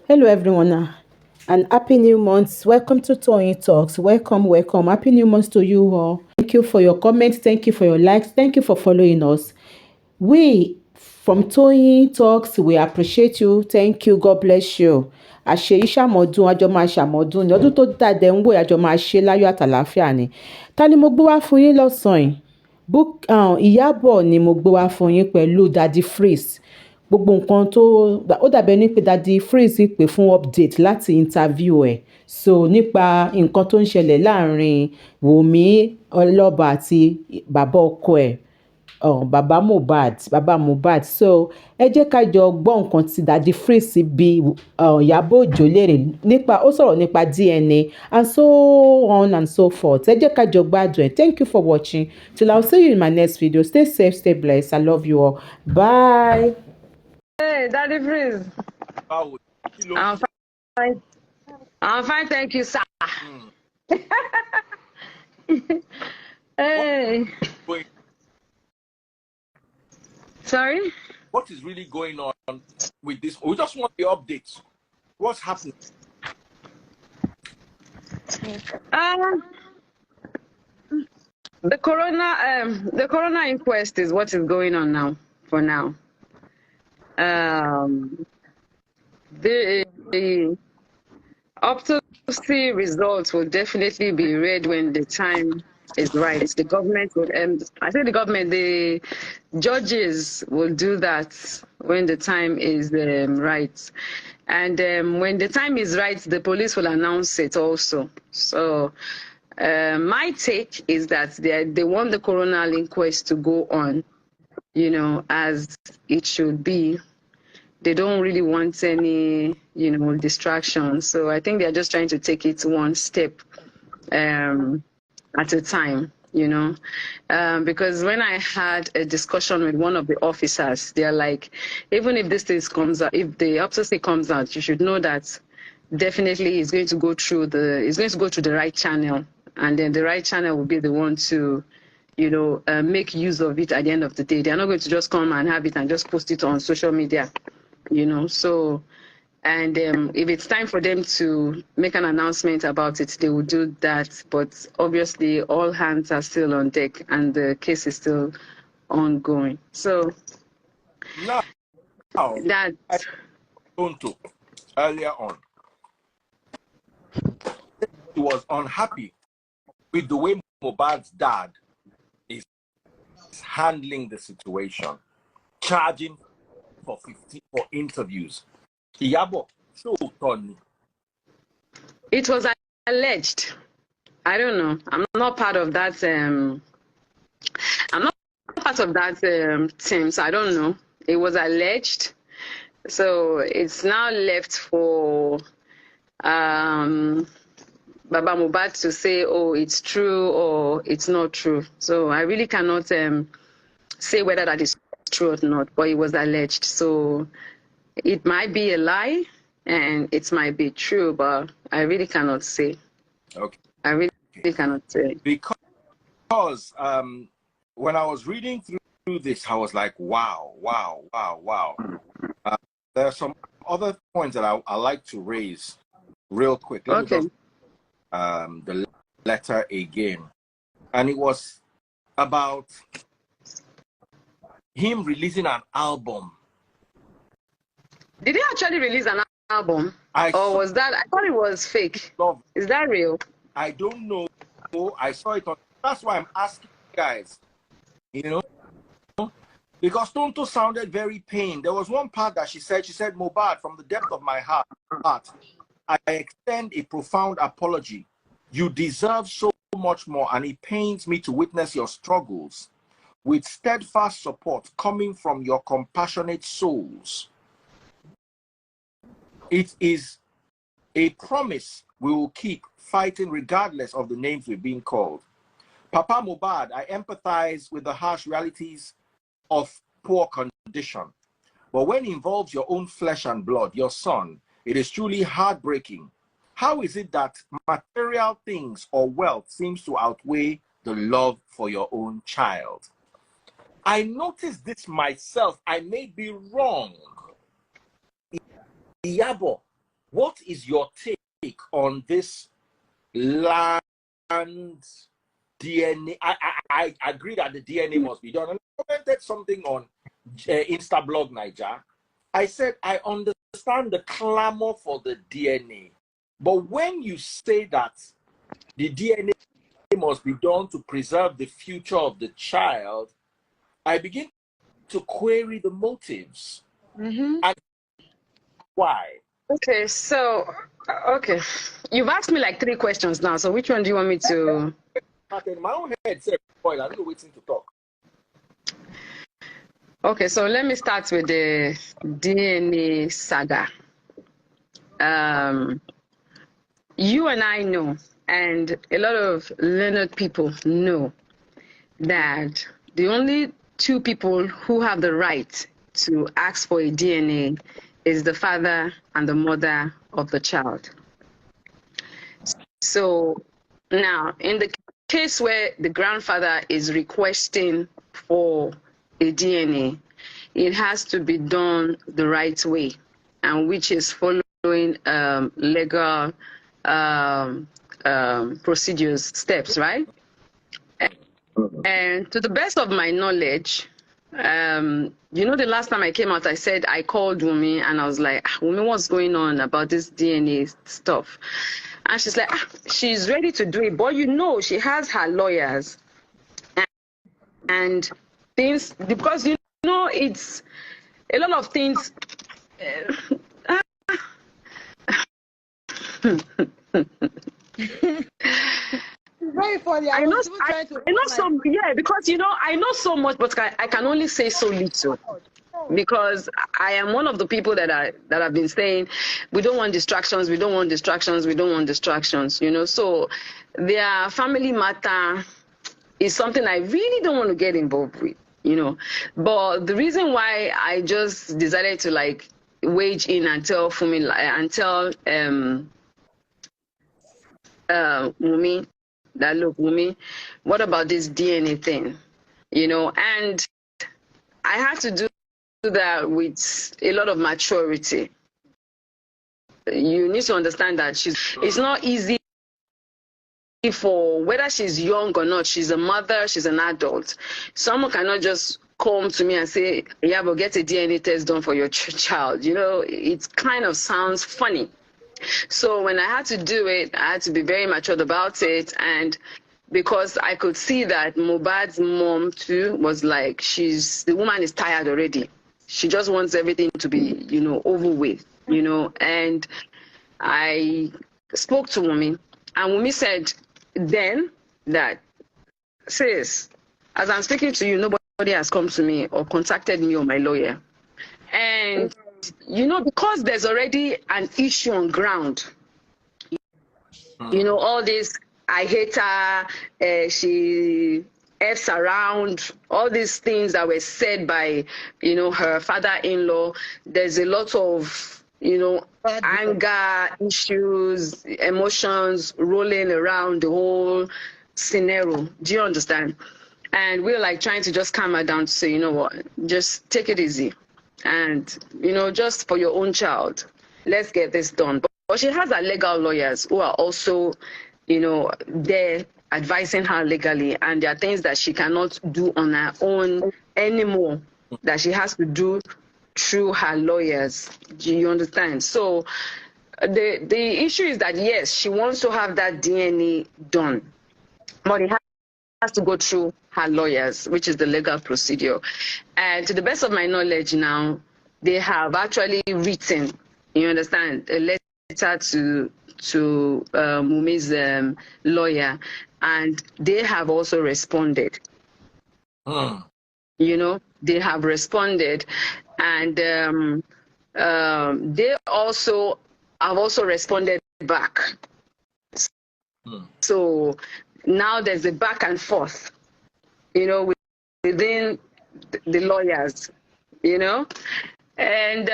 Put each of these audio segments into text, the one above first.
Hello, everyone, and happy new month. Welcome to Tony Talks. Welcome, welcome. Happy new month to you all. Thank you for your comments. Thank you for your likes. Thank you for following us. We from Tony Talks, we appreciate you. Thank you. God bless you. Àṣeyí ṣàmọ̀dún àjọ máa ṣàmọ̀dún ní ọdún tó dàdé ń wò àjọ máa ṣe láyọ̀ àtàlàáfíà ni. Ta ni mo gbé wá fún yín lọ́sàn-án yìí? Ìyábọ̀ ni mo gbé wá fún yín pẹ̀lú Daddy Freeze. Gbogbo nǹkan tó ó dàbẹ̀ ní pé Daddy Freeze pè fún update láti interview ẹ̀, so nípa nǹkan tó ń ṣẹlẹ̀ láàrin Wunmi ọlọ́ba àti bàbá ọkọ ẹ̀, bàbá Muhbad. So ẹ jẹ́ ká jọ gbọ́ nǹkan tí Daddy Freeze bi Ìyábọ̀ Òjó léèrè nípa, ó sọ̀rọ̀ nípa DNA and so on and so forth. Ẹ jẹ́ ká jọ gbádùn ẹ̀. Thank you for watching. Till I'll see you in my next video. Stay safe, stay blessed. I love you all. Bye. Hey, Daddy Freeze. Báwo kí ló I'm fine. I'm fine, thank you, sir. Hey. going, Sorry? what is really going on with this? We just want the updates. What's happening? The corona inquest is what is going on now. For now, the autopsy results will definitely be read when the time is right. The government will, I say the government, the judges will do that when the time is right. And when the time is right, the police will announce it also. So my take is that they want the corona inquest to go on, you know, as it should be. They don't really want any, you know, distractions. So I think they're just trying to take it one step at a time, you know. Because when I had a discussion with one of the officers, they're like, even if this thing comes out, if the autopsy comes out, you should know that definitely it's going to go through the right channel, and then the right channel will be the one to, you know, make use of it at the end of the day. They're not going to just come and have it and just post it on social media, you know. So, and if it's time for them to make an announcement about it, they will do that. But obviously, all hands are still on deck, and the case is still ongoing. So, Now, that Tonto, earlier on, he was unhappy with the way Muhbad's dad is handling the situation, charging for interviews. Iyabo, so Tony. it was alleged. I don't know. I'm not part of that. I'm not part of that team, so I don't know. It was alleged, so it's now left for Baba Muhbad to say, oh, it's true or it's not true. So I really cannot say whether that is true or not, but it was alleged. So it might be a lie and it might be true, but I really cannot say. Okay. I really cannot say. Because when I was reading through this, I was like, wow. There are some other points that I like to raise real quick. Let me just the letter again. And it was about him releasing an album. Did he actually release an album? Or was that, I thought it was fake. Is that real? I don't know. I saw it on, that's why I'm asking you guys, you know, because Tonto sounded very pained. There was one part that she said, Muhbad, from the depth of my heart, I extend a profound apology. You deserve so much more, and it pains me to witness your struggles with steadfast support coming from your compassionate souls. It is a promise we will keep fighting regardless of the names we're being called. Papa Muhbad, I empathize with the harsh realities of poor condition. But when it involves your own flesh and blood, your son, it is truly heartbreaking. How is it that material things or wealth seems to outweigh the love for your own child? I noticed this myself. I may be wrong. Iyabo, What is your take on this land DNA? I agree that the DNA must be done. And I commented something on Instablog Niger. I said, I understand the clamor for the DNA. But when you say that the DNA must be done to preserve the future of the child, I begin to query the motives. And why? Okay, so, okay. You've asked me like 3 questions now. So which one do you want me to? In my own head, say, boy, I don't know waiting to talk. Okay, so let me start with the DNA saga. You and I know, and a lot of learned people know, that the only 2 people who have the right to ask for a DNA is the father and the mother of the child. So now, in the case where the grandfather is requesting for a DNA, it has to be done the right way, and which is following legal procedures, steps, right? And to the best of my knowledge, the last time I came out, I said I called Wunmi and I was like, Wunmi, what's going on about this DNA stuff? And she's like, she's ready to do it, but she has her lawyers and things, because it's a lot of things. Very funny. I know some, because I know so much, but I can only say so little, because I am one of the people that have been saying we don't want distractions, we don't want distractions, we don't want distractions. So their family matter is something I really don't want to get involved with. But the reason why I just decided to like wage in and tell Wunmi that, look, Wunmi, what about this DNA thing? And I had to do that with a lot of maturity. You need to understand that it's not easy for, whether she's young or not, she's a mother, she's an adult. Someone cannot just come to me and say, Iyabo, get a DNA test done for your child. It kind of sounds funny. So when I had to do it, I had to be very matured about it. And because I could see that Muhbad's mom too was like, the woman is tired already. She just wants everything to be, over with, And I spoke to Wunmi, and Wunmi said then that, sis, as I'm speaking to you, nobody has come to me or contacted me or my lawyer. And because there's already an issue on ground, all this, I hate her, she F's around, all these things that were said by, her father-in-law, there's a lot of, anger issues, emotions rolling around the whole scenario. Do you understand? And we're like trying to just calm her down to say, what, just take it easy. And, just for your own child, let's get this done. But she has her legal lawyers who are also, there advising her legally. And there are things that she cannot do on her own anymore, that she has to do through her lawyers. Do you understand? So the issue is that, yes, she wants to have that DNA done, but it has to go through her lawyers, which is the legal procedure. And to the best of my knowledge now, they have actually written, you understand, a letter to Wunmi's lawyer, and they have also responded. They have responded, and they also have also responded back. So now there's a back and forth, within the lawyers, and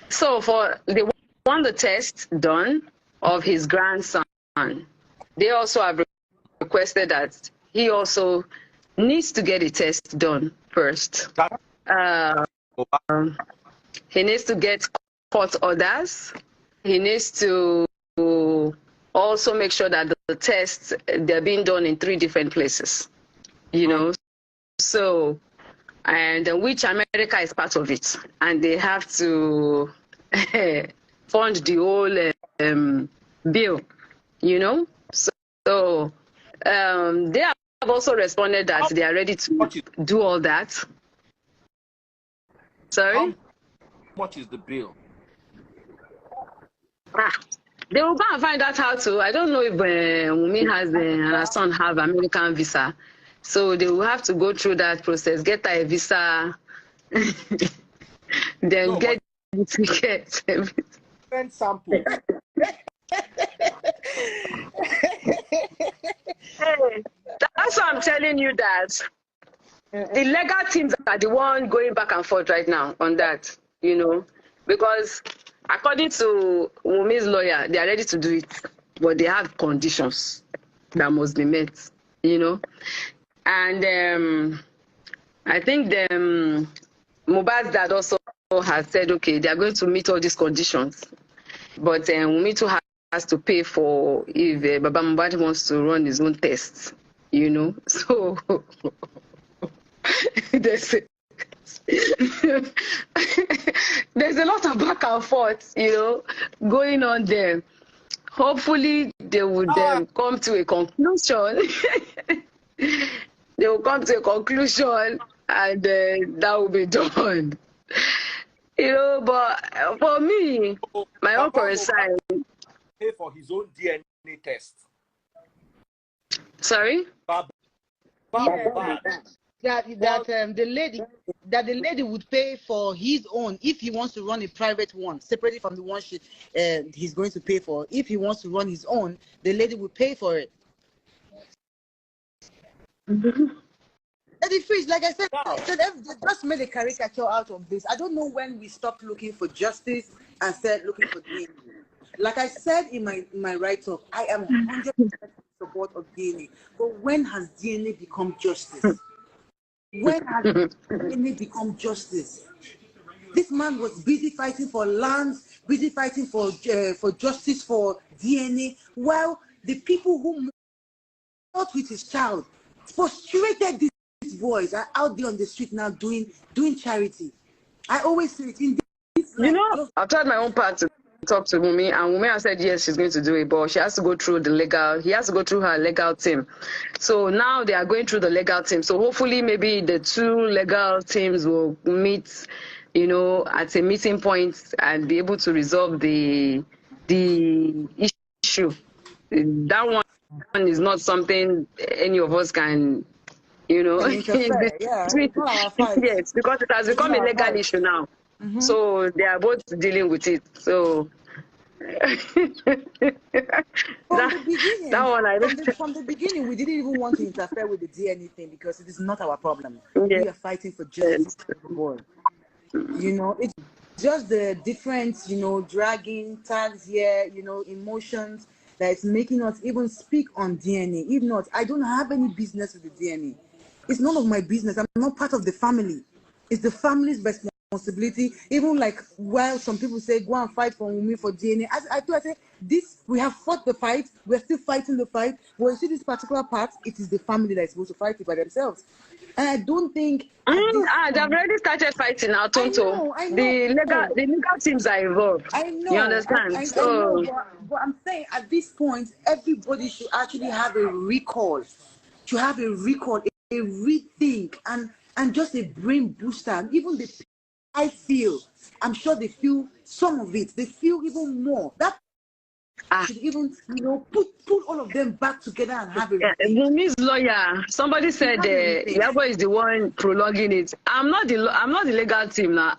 so they want the test done of his grandson. They also have requested that he also needs to get a test done first. He needs to get court orders. He needs to also make sure that the tests, they're being done in 3 different places, you know. So, and which America is part of it. And they have to fund the whole bill, you know. So they have also responded that they are ready to do all that. Sorry? How much is the bill? They will go and find that out too. I don't know if Wunmi has and her son have American visa. So they will have to go through that process, get a visa, then get the ticket. Send samples. That's why I'm telling you that the legal teams are the one going back and forth right now on that, you know, because according to Wunmi's lawyer, they are ready to do it, but they have conditions that must be met, you know. And I think Muhbad's dad also has said, okay, they are going to meet all these conditions, but Wunmi too has to pay for if Baba Muhbad wants to run his own tests, you know. So there's a lot of back and forth, you know, going on there. Hopefully they would come to a conclusion. They will come to a conclusion, and that will be done. You know, but for me, my own concern. Pay for his own DNA test. Sorry? That the lady would pay for his own if he wants to run a private one, separately from the one he's going to pay for. If he wants to run his own, the lady will pay for it. Lady Freeze, like I said, they just made a caricature out of this. I don't know when we stopped looking for justice and started looking for DNA. Like I said in my write-up, I am 100% in support of DNA. But when has DNA become justice? When has DNA become justice? This man was busy fighting for lands, busy fighting for justice for DNA, while the people who fought with his child, frustrated these boys, are out there on the street now doing charity. I always say it in this life, you know, I've tried my own part to talk to Wunmi, and Wunmi has said yes, she's going to do it, but she has to go through he has to go through her legal team. So now they are going through the legal team. So hopefully maybe the 2 legal teams will meet, you know, at a meeting point and be able to resolve the issue. That one is not something any of us can, you know, yes, because it has become a legal issue now. Mm-hmm. So they are both dealing with it. So from the beginning, we didn't even want to interfere with the DNA thing because it is not our problem. We are fighting for justice for the boy. You know, it's just the different, you know, dragging tags here, you know, emotions that is making us even speak on DNA. If not, I don't have any business with the DNA. It's none of my business. I'm not part of the family. It's the family's responsibility. Even like while some people say go and fight for Wunmi for DNA, I say this, we have fought the fight, we're still fighting the fight. When you see this particular part, it is the family that is supposed to fight it by themselves. And I don't think they've already started fighting now, Tonto. I know. The legal teams are involved. I know. You understand? I know, but I'm saying at this point, everybody should actually have a recall, a rethink, and just a brain booster. Even I'm sure they feel some of it. They feel even more. That should even, you know, put all of them back together and have a rethink. Wunmi's lawyer, somebody said Iyabo is the one prolonging it. I'm not the legal team now.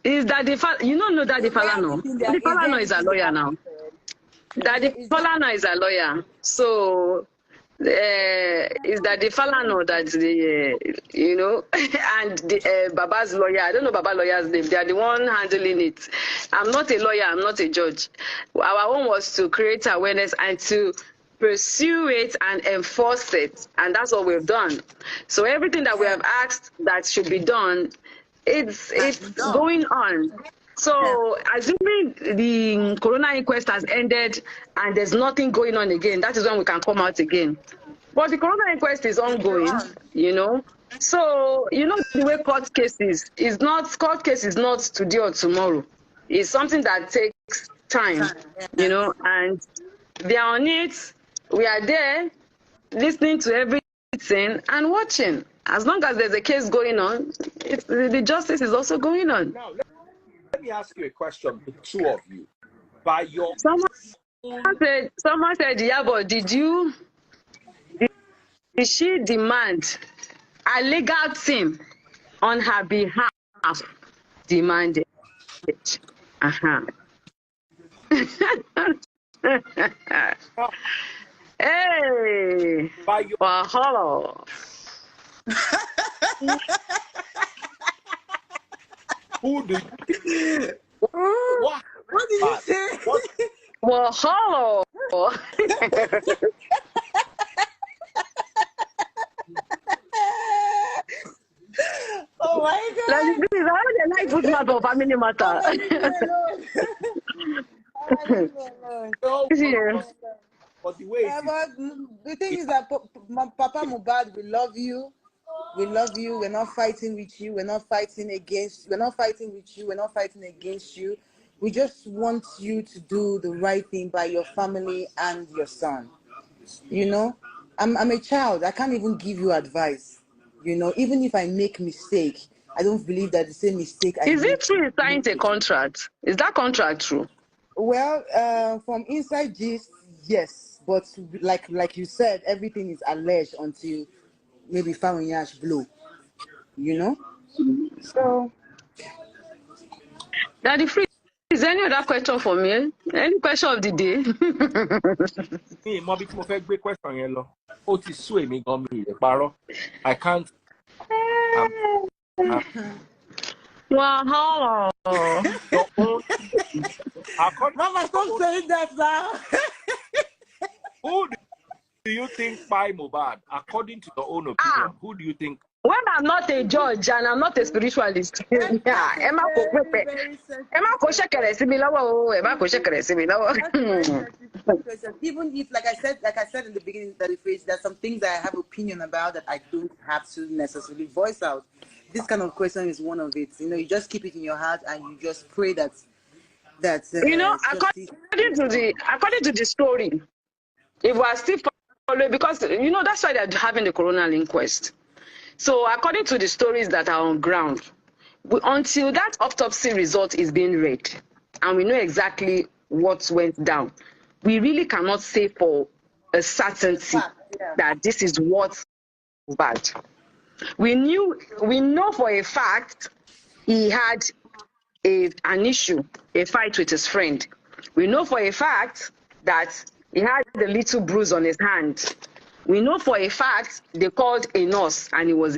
Is that you don't know that the Falano? The Falano is a lawyer now. Daddy Falana is a lawyer. So is that the Falana that you know, and the Baba's lawyer. I don't know Baba's lawyer's name. They are the one handling it. I'm not a lawyer. I'm not a judge. Our own was to create awareness and to pursue it and enforce it, and that's what we've done. So everything that we have asked that should be done, it's going on. So, assuming the corona inquest has ended and there's nothing going on again, that is when we can come out again. But the corona inquest is ongoing, you know. So, you know, the way court case is not today or tomorrow. It's something that takes time, you know, and they are on it. We are there listening to everything and watching. As long as there's a case going on, the justice is also going on. Now, let me ask you a question, the two of you. By your Someone own... said, Iyabo, did she demand a legal team on her behalf demanded? Uh-huh. Hey, By your... hello. Who do you... What did you say? Well, hello. Oh my God. Like, this is how they like put matter of family matter. No, Yeah. but the way it is, But the thing is that Papa Muhbad, we love you. We love you. We're not fighting with you. We're not fighting against. We're not fighting with you. We're not fighting against you. We just want you to do the right thing by your family and your son. You know, I'm a child. I can't even give you advice. You know, even if I make mistake, I don't believe that the same mistake I Is it make. true you signed a contract? Is that contract true? Well, from inside gist, yes, but like you said, everything is alleged until maybe Yash blow. You know, so Daddy Free, is there any other question for me? Any question of the day? me, Mobi, mo fẹ́ gbé question yẹn lọ. Ó ti sú èmi gan mi lè parọ́. I can't. Wow. Your own. According Mama, stop saying that now. who do you think by Muhbad? According to your own opinion, who do you think? When I'm not a judge and I'm not a spiritualist, yeah, Emma ko shekere sí mi lọ́wọ́ o, Emma ko shekere sí mi lọ́wọ́. Even if, like I said in the beginning of the phrase, there's some things that I have opinion about that I don't have to necessarily voice out. This kind of question is one of it. You know, you just keep it in your heart and you just pray that You know, justice. according to the story, if we are still following, because you know that's why they're having the coronal inquest. So according to the stories that are on ground, until that autopsy result is being read and we know exactly what went down, we really cannot say for a certainty that this is what was bad. We know for a fact he had an issue, a fight with his friend. We know for a fact that he had a little bruise on his hand. We know for a fact they called a nurse and he was.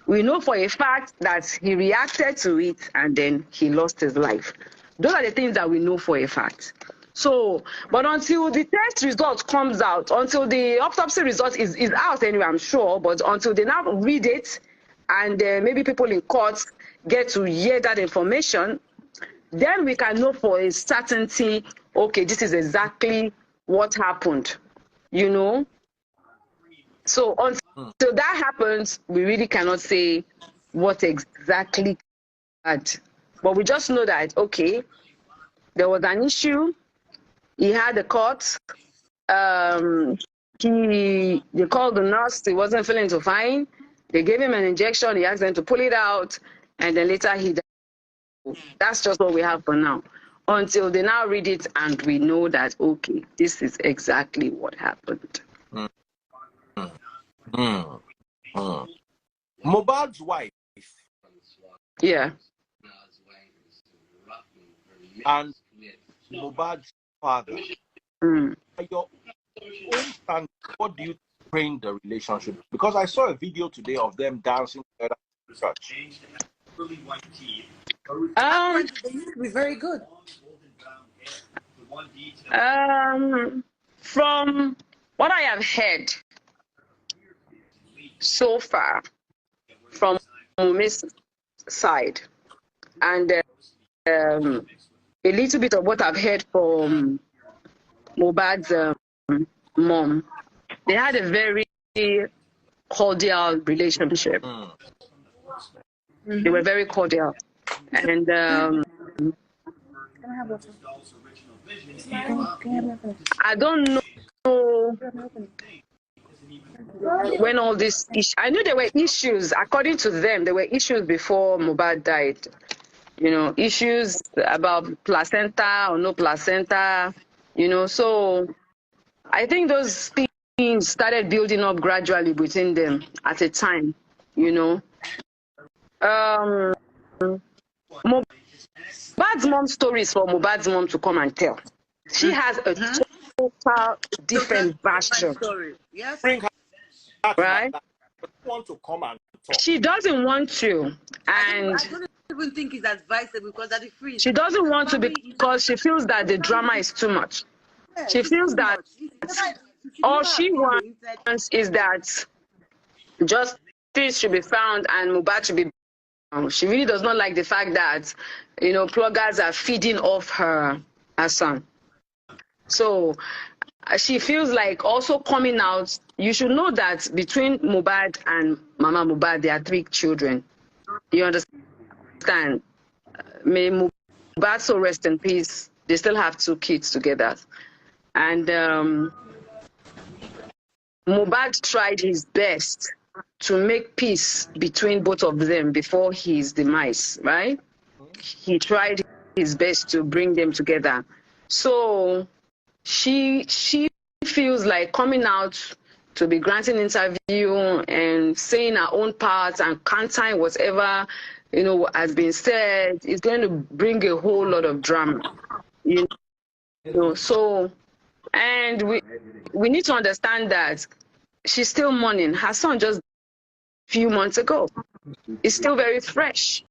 We know for a fact that he reacted to it and then he lost his life. Those are the things that we know for a fact. So, but until the test result comes out, until the autopsy result is out anyway, I'm sure, but until they now read it and maybe people in court get to hear that information, then we can know for a certainty, okay, this is exactly what happened, you know? So until that happens, we really cannot say what exactly happened. But we just know that, okay, there was an issue, he had a cut, they called the nurse, he wasn't feeling too fine, they gave him an injection, he asked them to pull it out, and then later he died. That's just what we have for now. Until they now read it and we know that, okay, this is exactly what happened. Muhbad's wife Yeah. and Muhbad's father. By your own stand, what do you think the relationship? Because I saw a video today of them dancing together in church. We're very good. From what I have heard so far from Wunmi's side, and a little bit of what I've heard from Muhbad's mom, they had a very cordial relationship. They were very cordial. And I don't know when all these issues, I knew there were issues, according to them, there were issues before Muhbad died. You know, issues about placenta or no placenta, you know. So I think those things started building up gradually between them at a time, you know. Muhbad's mom's story is for Muhbad's mom to come and tell. She has a total different version. Story. Yes. Bring her to right? my life. I want to come and talk. She doesn't want to, and I don't even think it's advisable because at the free. she doesn't want to because she feels that the drama is too much. Yeah, She feels that all she wants is that justice should be found and Muhbad should be. She really does not like the fact that, you know, bloggers are feeding off her son. So she feels like also coming out. You should know that between Muhbad and Mama Muhbad, there are 3 children. You understand? May Muhbad so rest in peace. They still have 2 kids together. And Muhbad tried his best to make peace between both of them before his demise, right? He tried his best to bring them together. So she feels like coming out to be granting interview and saying her own part and countering whatever, you know, has been said is going to bring a whole lot of drama, you know. So, and we need to understand that she's still mourning. Her son just a few months ago. It's still very fresh.